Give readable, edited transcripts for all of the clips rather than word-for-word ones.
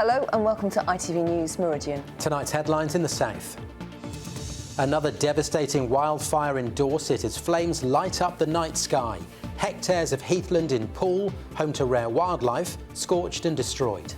Hello and welcome to ITV News Meridian. Tonight's headlines in the south. Another devastating wildfire in Dorset as flames light up the night sky. Hectares of heathland in Poole, home to rare wildlife, scorched and destroyed.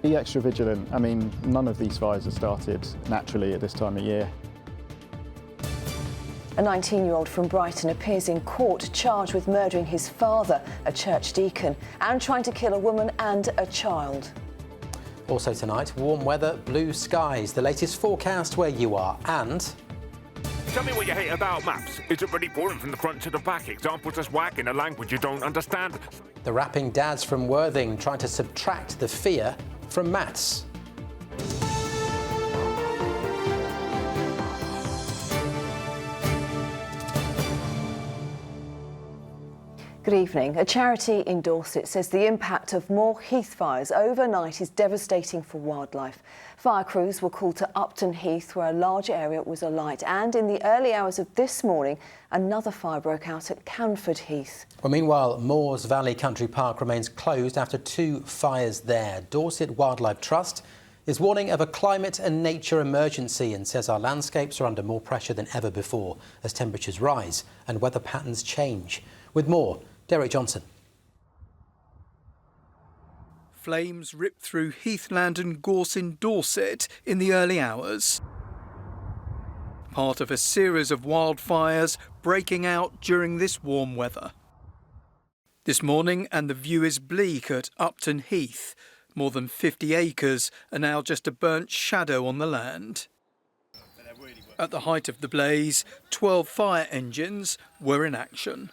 Be extra vigilant. I mean, none of these fires have started naturally at this time of year. A 19-year-old from Brighton appears in court charged with murdering his father, a church deacon, and trying to kill a woman and a child. Also tonight, warm weather, blue skies, the latest forecast where you are, and... Tell me what you hate about maps. Is it really boring from the front to the back? Examples just whack in a language you don't understand. The rapping dads from Worthing trying to subtract the fear from maths. Good evening. A charity in Dorset says the impact of more heath fires overnight is devastating for wildlife. Fire crews were called to Upton Heath, where a large area was alight, and in the early hours of this morning, another fire broke out at Canford Heath. Well, meanwhile, Moors Valley Country Park remains closed after 2 fires there. Dorset Wildlife Trust is warning of a climate and nature emergency and says our landscapes are under more pressure than ever before as temperatures rise and weather patterns change. With more, Derek Johnson. Flames ripped through heathland and gorse in Dorset in the early hours. Part of a series of wildfires breaking out during this warm weather. This morning, and the view is bleak at Upton Heath. More than 50 acres are now just a burnt shadow on the land. At the height of the blaze, 12 fire engines were in action.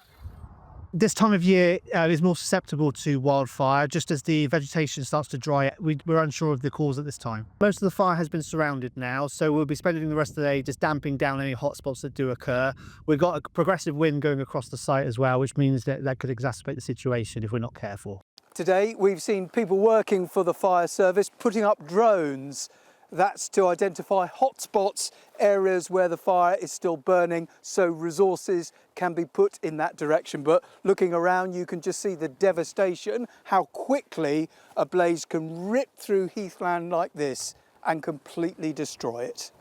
This time of year is more susceptible to wildfire. Just as the vegetation starts to dry, we're unsure of the cause at this time. Most of the fire has been surrounded now, so we'll be spending the rest of the day just damping down any hotspots that do occur. We've got a progressive wind going across the site as well, which means that could exacerbate the situation if we're not careful. Today, we've seen people working for the fire service putting up drones. That's to identify hotspots, areas where the fire is still burning, so resources can be put in that direction. But looking around, you can just see the devastation, how quickly a blaze can rip through heathland like this and completely destroy it.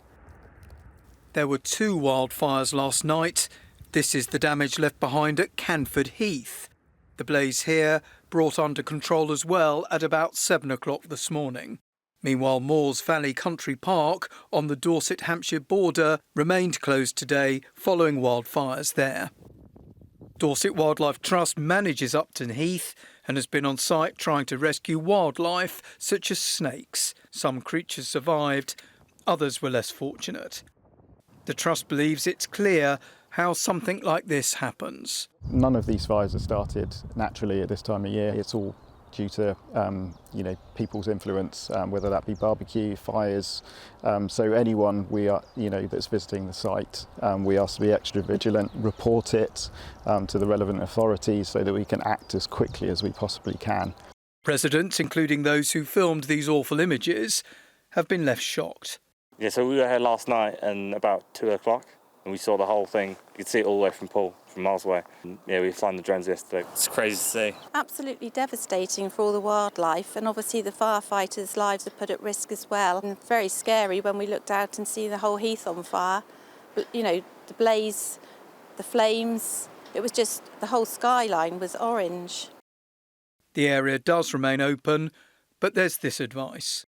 There were 2 wildfires last night. This is the damage left behind at Canford Heath. The blaze here brought under control as well at about 7 o'clock this morning. Meanwhile, Moors Valley Country Park on the Dorset-Hampshire border remained closed today following wildfires there. Dorset Wildlife Trust manages Upton Heath and has been on site trying to rescue wildlife such as snakes. Some creatures survived, others were less fortunate. The Trust believes it's clear how something like this happens. None of these fires have started naturally at this time of year. It's all due to people's influence, whether that be barbecue, fires. So anyone that's visiting the site, we ask to be extra vigilant, report it to the relevant authorities so that we can act as quickly as we possibly can. Residents, including those who filmed these awful images, have been left shocked. Yeah, so we were here last night and about 2 o'clock and we saw the whole thing. You could see it all the way from Poole, from miles away. And, yeah, we flying the drones yesterday. It's crazy to see. Absolutely devastating for all the wildlife, and obviously the firefighters' lives are put at risk as well. And very scary when we looked out and see the whole heath on fire. But, the blaze, the flames, it was just the whole skyline was orange. The area does remain open, but there's this advice.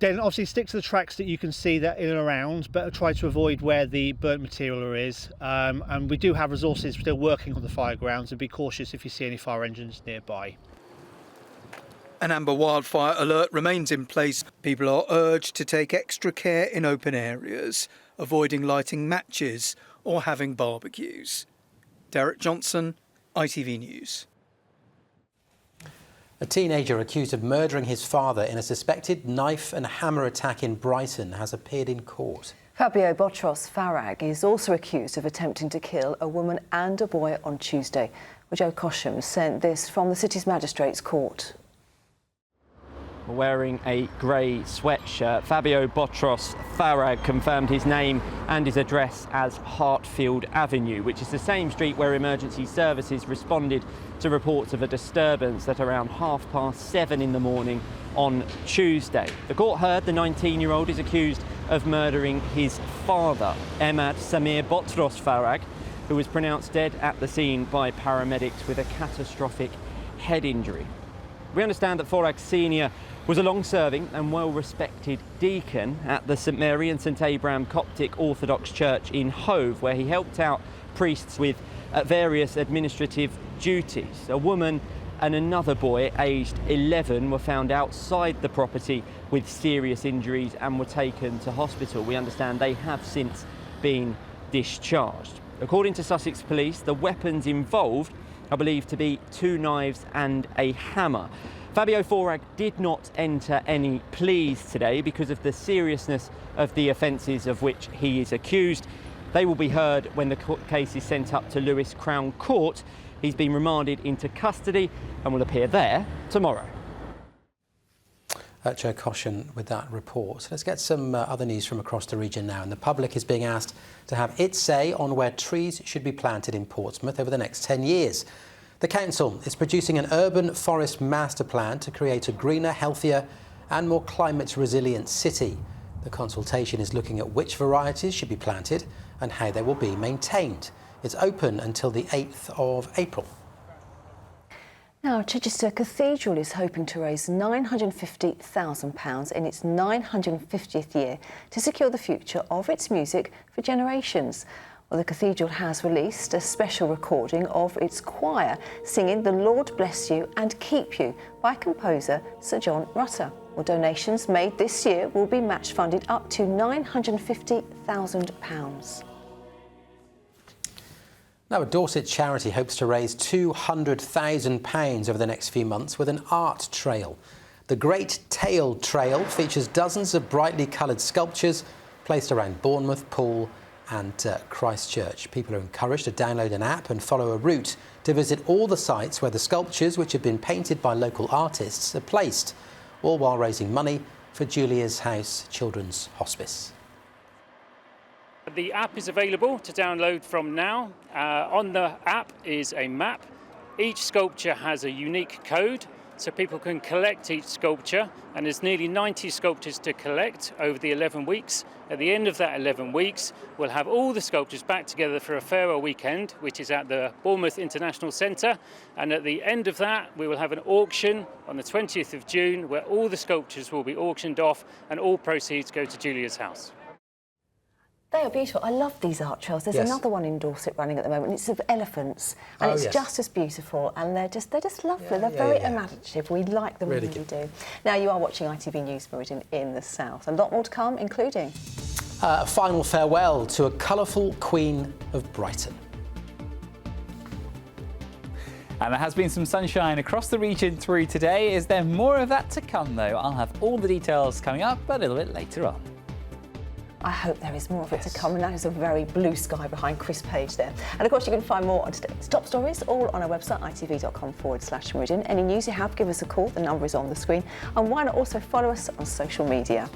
Then obviously stick to the tracks that you can see that in and around, but try to avoid where the burnt material is. And we do have resources still working on the fire grounds, and be cautious if you see any fire engines nearby. An amber wildfire alert remains in place. People are urged to take extra care in open areas, avoiding lighting matches or having barbecues. Derek Johnson, ITV News. A teenager accused of murdering his father in a suspected knife and hammer attack in Brighton has appeared in court. Fabio Botros Farag is also accused of attempting to kill a woman and a boy on Tuesday. Joe Cosham sent this from the city's magistrates' court. wearing a grey sweatshirt. Fabio Botros Farag confirmed his name and his address as Hartfield Avenue, which is the same street where emergency services responded to reports of a disturbance at around 7:30 in the morning on Tuesday. The court heard the 19-year-old is accused of murdering his father, Ahmad Samir Botros Farag, who was pronounced dead at the scene by paramedics with a catastrophic head injury. We understand that Farag Sr. was a long-serving and well-respected deacon at the St Mary and St Abraham Coptic Orthodox Church in Hove, where he helped out priests with various administrative duties. A woman and another boy, aged 11, were found outside the property with serious injuries and were taken to hospital. We understand they have since been discharged. According to Sussex Police, the weapons involved are believed to be 2 knives and a hammer. Fabio Farag did not enter any pleas today because of the seriousness of the offences of which he is accused. They will be heard when the case is sent up to Lewes Crown Court. He's been remanded into custody and will appear there tomorrow. Joe Caution with that report. Let's get some other news from across the region now. And the public is being asked to have its say on where trees should be planted in Portsmouth over the next 10 years. The council is producing an urban forest master plan to create a greener, healthier and more climate resilient city. The consultation is looking at which varieties should be planted and how they will be maintained. It's open until the 8th of April. Now, Chichester Cathedral is hoping to raise £950,000 in its 950th year to secure the future of its music for generations. Well, the cathedral has released a special recording of its choir singing The Lord Bless You and Keep You by composer Sir John Rutter. Well, donations made this year will be match funded up to £950,000. Now, a Dorset charity hopes to raise £200,000 over the next few months with an art trail. The Great Tail Trail features dozens of brightly coloured sculptures placed around Bournemouth, Poole and Christchurch. People are encouraged to download an app and follow a route to visit all the sites where the sculptures, which have been painted by local artists, are placed, all while raising money for Julia's House Children's Hospice. The app is available to download from now. On the app is a map. Each sculpture has a unique code, so people can collect each sculpture, and there's nearly 90 sculptures to collect over the 11 weeks. At the end of that 11 weeks, we'll have all the sculptures back together for a farewell weekend, which is at the Bournemouth International Centre. And at the end of that, we will have an auction on the 20th of June, where all the sculptures will be auctioned off and all proceeds go to Julia's House. They are beautiful. I love these art trails. There's another one in Dorset running at the moment. It's of elephants, and it's just as beautiful. And they're just lovely. They're very imaginative. We like them, really do. Now you are watching ITV News Meridian in the south. A lot more to come, including a final farewell to a colourful Queen of Brighton. And there has been some sunshine across the region through today. Is there more of that to come, though? I'll have all the details coming up a little bit later on. I hope there is more of it to come, and that is a very blue sky behind Chris Page there. And of course you can find more on today's top stories all on our website itv.com/Meridian. Any news you have, give us a call, the number is on the screen, and why not also follow us on social media.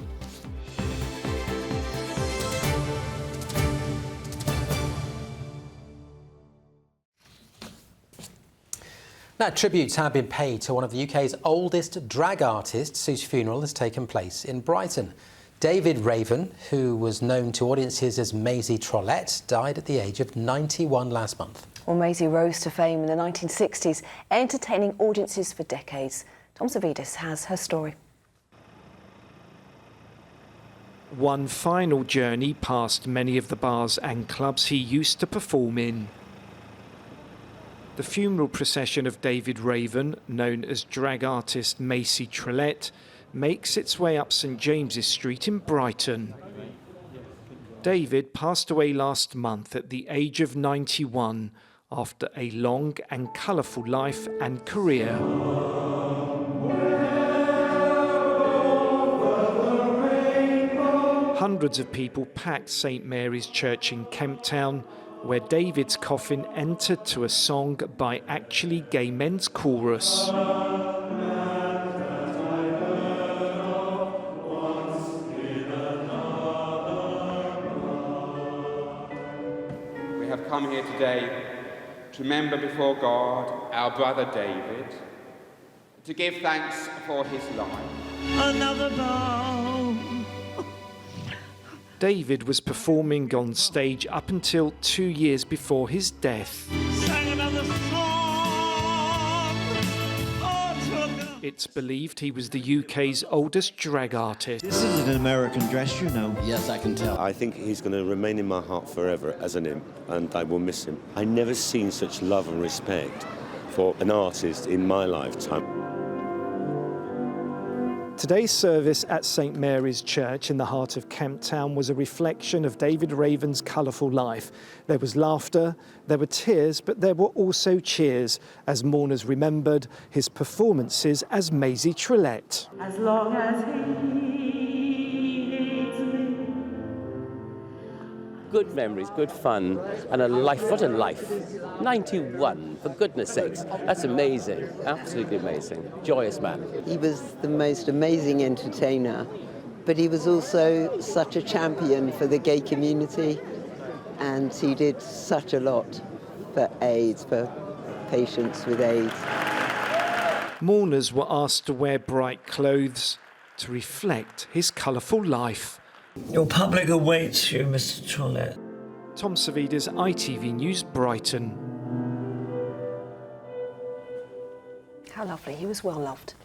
Now, tributes have been paid to one of the UK's oldest drag artists whose funeral has taken place in Brighton. David Raven, who was known to audiences as Maisie Trolette, died at the age of 91 last month. Well, Maisie rose to fame in the 1960s, entertaining audiences for decades. Tom Savidis has her story. One final journey past many of the bars and clubs he used to perform in. The funeral procession of David Raven, known as drag artist Maisie Trolette, makes its way up St James's Street in Brighton. David passed away last month at the age of 91 after a long and colourful life and career. Hundreds of people packed St Mary's Church in Kemp Town, where David's coffin entered to a song by Actually Gay Men's Chorus. come here today to remember before God our brother David, to give thanks for his life. Another bow. David was performing on stage up until 2 years before his death. Sang another song. It's believed he was the UK's oldest drag artist. This isn't an American dress, you know. Yes, I can tell. I think he's going to remain in my heart forever as an imp, and I will miss him. I've never seen such love and respect for an artist in my lifetime. Today's service at St Mary's Church in the heart of Kemp Town was a reflection of David Raven's colourful life. There was laughter, there were tears, but there were also cheers as mourners remembered his performances as Maisie Trillette. As long as he hates me. Good memories, good fun, and a life. What a life. 91, for goodness sakes. That's amazing. Absolutely amazing. Joyous man. He was the most amazing entertainer, but he was also such a champion for the gay community, and he did such a lot for AIDS, for patients with AIDS. Mourners were asked to wear bright clothes to reflect his colourful life. Your public awaits you, Mr. Trillette. Tom Savidas, ITV News, Brighton. How lovely. He was well loved.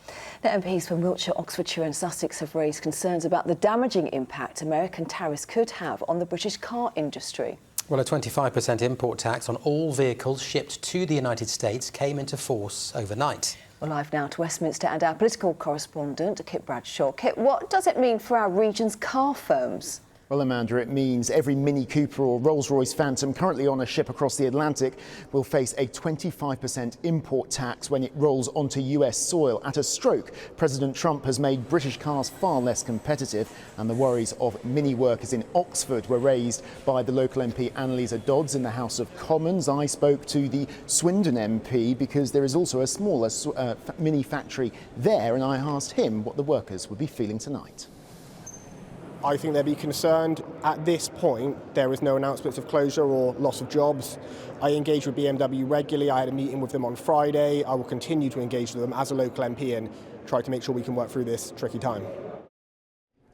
The MPs from Wiltshire, Oxfordshire and Sussex have raised concerns about the damaging impact American tariffs could have on the British car industry. Well, a 25% import tax on all vehicles shipped to the United States came into force overnight. We're live now to Westminster and our political correspondent, Kit Bradshaw. Kit, what does it mean for our region's car firms? Well, Amanda, it means every Mini Cooper or Rolls-Royce Phantom currently on a ship across the Atlantic will face a 25% import tax when it rolls onto US soil. At a stroke, President Trump has made British cars far less competitive, and the worries of Mini workers in Oxford were raised by the local MP Annalisa Dodds in the House of Commons. I spoke to the Swindon MP because there is also a smaller Mini factory there, and I asked him what the workers would be feeling tonight. I think they'd be concerned. At this point, there is no announcements of closure or loss of jobs. I engage with BMW regularly. I had a meeting with them on Friday. I will continue to engage with them as a local MP and try to make sure we can work through this tricky time.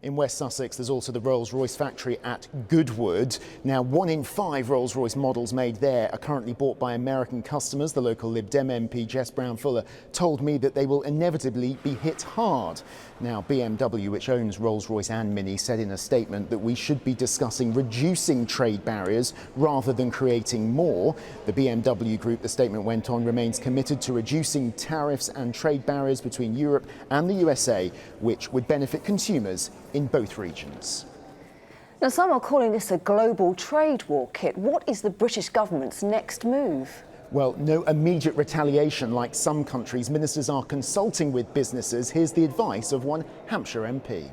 In West Sussex, there's also the Rolls-Royce factory at Goodwood. Now, 1 in 5 Rolls-Royce models made there are currently bought by American customers. The local Lib Dem MP, Jess Brown-Fuller, told me that they will inevitably be hit hard. Now, BMW, which owns Rolls-Royce and Mini, said in a statement that we should be discussing reducing trade barriers rather than creating more. The BMW group, the statement went on, remains committed to reducing tariffs and trade barriers between Europe and the USA, which would benefit consumers in both regions. Now, some are calling this a global trade war, Kit. What is the British government's next move? Well, no immediate retaliation like some countries. Ministers are consulting with businesses. Here's the advice of one Hampshire MP.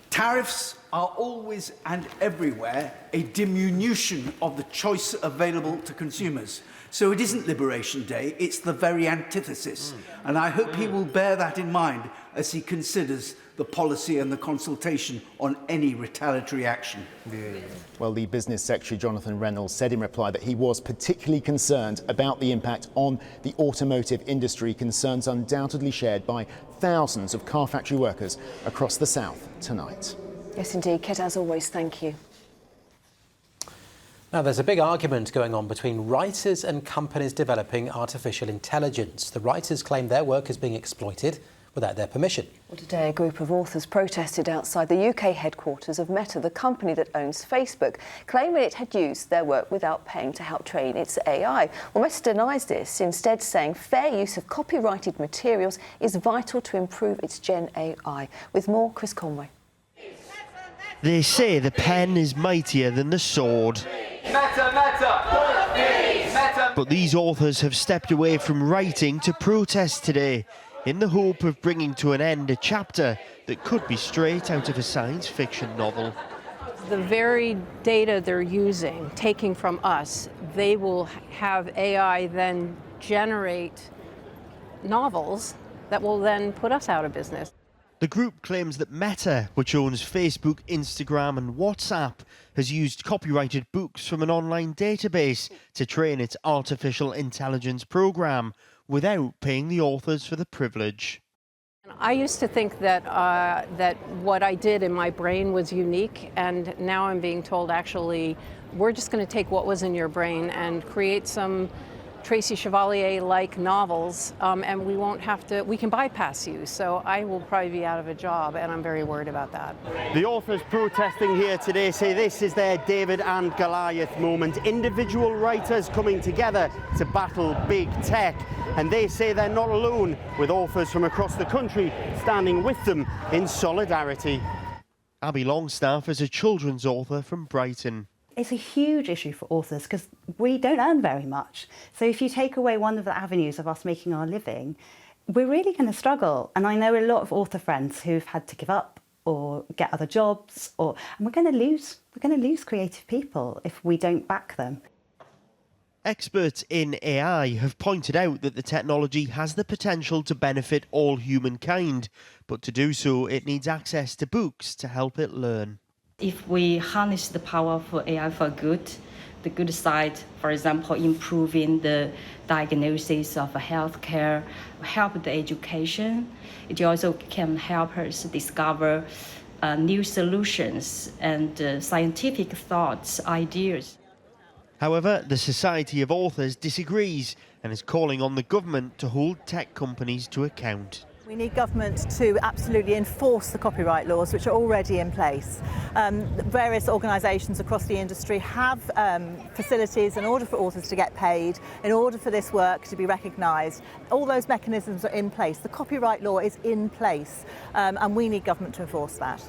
Tariffs are always and everywhere a diminution of the choice available to consumers. So it isn't Liberation Day, it's the very antithesis. And I hope he will bear that in mind as he considers the policy and the consultation on any retaliatory action. Well, the Business Secretary, Jonathan Reynolds, said in reply that he was particularly concerned about the impact on the automotive industry, concerns undoubtedly shared by thousands of car factory workers across the south tonight. Yes, indeed. Kit, as always, thank you. Now, there's a big argument going on between writers and companies developing artificial intelligence. The writers claim their work is being exploited without their permission. Well, today, a group of authors protested outside the UK headquarters of Meta, the company that owns Facebook, claiming it had used their work without paying to help train its AI. Well, Meta denies this, instead saying fair use of copyrighted materials is vital to improve its Gen AI. With more, Chris Conway. They say the pen is mightier than the sword. Meta! But these authors have stepped away from writing to protest today, in the hope of bringing to an end a chapter that could be straight out of a science fiction novel. The very data they're using, taking from us, they will have AI then generate novels that will then put us out of business. The group claims that Meta, which owns Facebook, Instagram and WhatsApp, has used copyrighted books from an online database to train its artificial intelligence program without paying the authors for the privilege. I used to think that that what I did in my brain was unique, and now I'm being told actually we're just going to take what was in your brain and create some Tracy Chevalier-like novels, and we won't have to, we can bypass you. So I will probably be out of a job, and I'm very worried about that. The authors protesting here today say this is their David and Goliath moment. Individual writers coming together to battle big tech. And they say they're not alone, with authors from across the country standing with them in solidarity. Abby Longstaff is a children's author from Brighton. It's a huge issue for authors because we don't earn very much. So if you take away one of the avenues of us making our living, we're really going to struggle. And I know a lot of author friends who've had to give up or get other jobs, and we're going to lose creative people if we don't back them. Experts in AI have pointed out that the technology has the potential to benefit all humankind, but to do so it needs access to books to help it learn. If we harness the power of AI for good, the good side, for example, improving the diagnosis of healthcare, help the education, it also can help us discover new solutions and scientific thoughts, ideas. However, the Society of Authors disagrees and is calling on the government to hold tech companies to account. We need government to absolutely enforce the copyright laws which are already in place. Various organisations across the industry have facilities in order for authors to get paid, in order for this work to be recognised. All those mechanisms are in place. The copyright law is in place, and we need government to enforce that.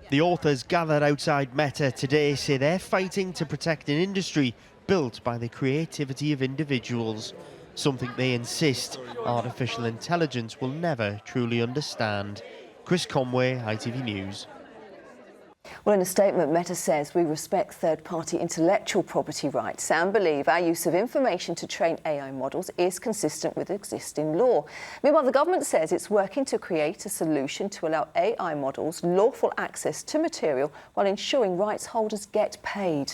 The authors gathered outside Meta today say they're fighting to protect an industry built by the creativity of individuals, something they insist artificial intelligence will never truly understand. Chris Conway, ITV News. Well, in a statement, Meta says we respect third-party intellectual property rights and believe our use of information to train AI models is consistent with existing law. Meanwhile, the government says it's working to create a solution to allow AI models lawful access to material while ensuring rights holders get paid.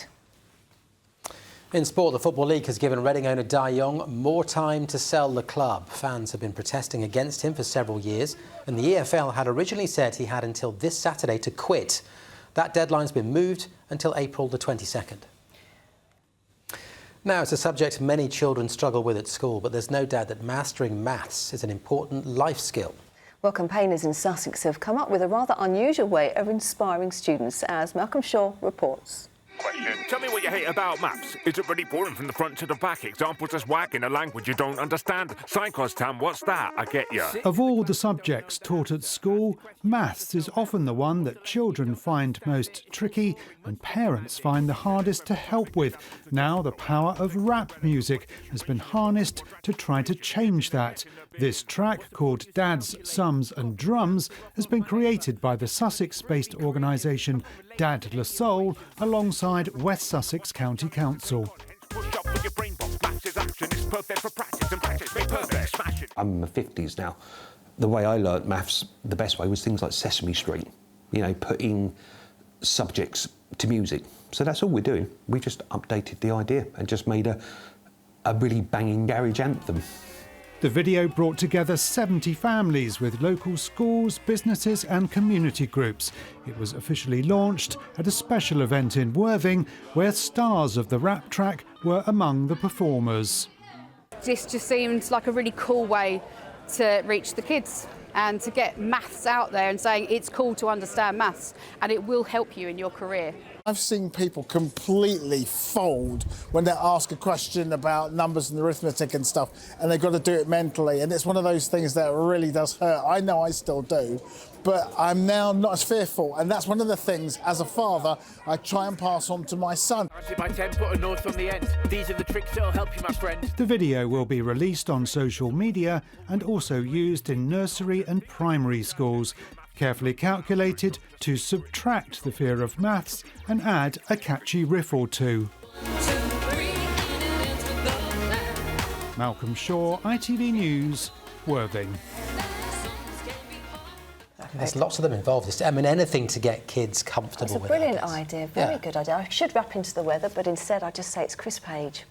In sport, the Football League has given Reading owner Dai Yong more time to sell the club. Fans have been protesting against him for several years, and the EFL had originally said he had until this Saturday to quit. That deadline's been moved until April the 22nd. Now, it's a subject many children struggle with at school, but there's no doubt that mastering maths is an important life skill. Well, campaigners in Sussex have come up with a rather unusual way of inspiring students, as Malcolm Shaw reports. Question. Tell me what you hate about maths. Is it really boring from the front to the back? Examples just whack in a language you don't understand. Sine, cos, tan, what's that? I get ya. Of all the subjects taught at school, maths is often the one that children find most tricky and parents find the hardest to help with. Now the power of rap music has been harnessed to try to change that. This track, called Dads, Sums and Drums, has been created by the Sussex-based organisation Dad La Soul alongside West Sussex County Council. I'm in my 50s now. The way I learnt maths, the best way was things like Sesame Street, you know, putting subjects to music. So that's all we're doing. We just updated the idea and just made a really banging garage anthem. The video brought together 70 families with local schools, businesses and community groups. It was officially launched at a special event in Worthing, where stars of the rap track were among the performers. This just seemed like a really cool way to reach the kids and to get maths out there and saying it's cool to understand maths and it will help you in your career. I've seen people completely fold when they ask a question about numbers and arithmetic and stuff, and they've got to do it mentally, and it's one of those things that really does hurt. I know I still do, but I'm now not as fearful, and that's one of the things, as a father, I try and pass on to my son. By 10, put a north on the end. These are the tricks that'll help you, my friend. The video will be released on social media and also used in nursery and primary schools, carefully calculated to subtract the fear of maths and add a catchy riff or two. Malcolm Shaw, ITV News, Worthing. There's lots of them involved. I mean, anything to get kids comfortable It's a with brilliant it. idea, very good idea. I should wrap into the weather, but instead I just say it's Chris Page.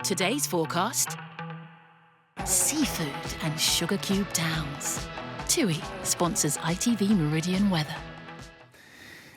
Today's forecast: seafood and sugar cube towns. TUI sponsors ITV Meridian weather.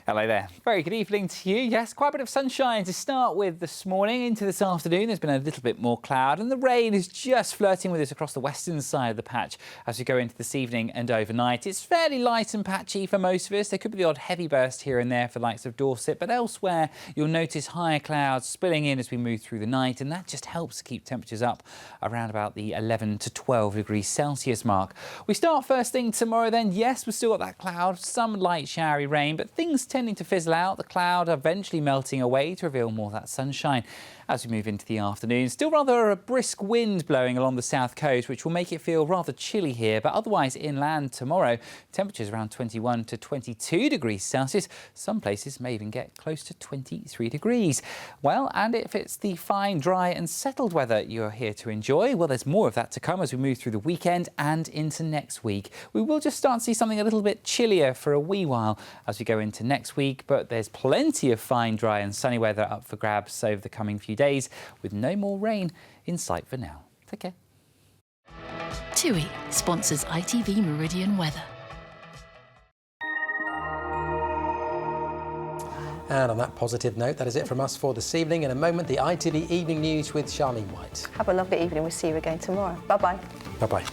Hello there. Very good evening to you. Yes, quite a bit of sunshine to start with this morning. Into this afternoon, there's been a little bit more cloud, and the rain is just flirting with us across the western side of the patch as we go into this evening and overnight. It's fairly light and patchy for most of us. There could be the odd heavy burst here and there for the likes of Dorset, but elsewhere you'll notice higher clouds spilling in as we move through the night, and that just helps to keep temperatures up around about the 11 to 12 degrees Celsius mark. We start first thing tomorrow then. Yes, we've still got that cloud, some light showery rain, but things tending to fizzle out, the cloud eventually melting away to reveal more of that sunshine as we move into the afternoon. Still rather a brisk wind blowing along the south coast, which will make it feel rather chilly here, but otherwise inland tomorrow, temperatures around 21 to 22 degrees Celsius. Some places may even get close to 23 degrees. Well, and if it's the fine, dry and settled weather you're here to enjoy, well, there's more of that to come as we move through the weekend and into next week. We will just start to see something a little bit chillier for a wee while as we go into next week, but there's plenty of fine, dry and sunny weather up for grabs over the coming few days, with no more rain in sight for now. Take care. TUI sponsors ITV Meridian weather. And on that positive note, that is it from us for this evening. In a moment, the ITV Evening News with Charlene White. Have a lovely evening. We'll see you again tomorrow. Bye-bye. Bye-bye.